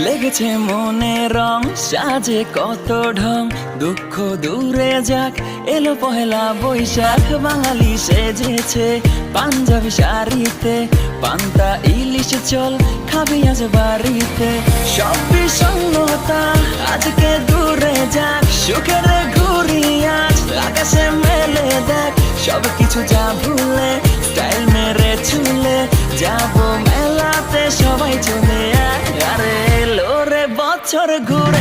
লেগেছে মনে রং সাজে কত ঢং, দুঃখ দূরে যাক এলো পহেলা বৈশাখ। বাঙালি সেজেছে পাঞ্জাবি শাড়িতে, পান্তা ইলিশ চল খাবি আজ বাড়িতে। সব বিষণ্ণতা আজকে দূরে যাক, সুখের ঘুরি আজ আকাশে মেলে দেখ। সব কিছু যা ভুলে স্টাইল মেরে চুলে যাবো মেলাতে, সবাই চলে আয়। আরে এলো রে বছর ঘুরে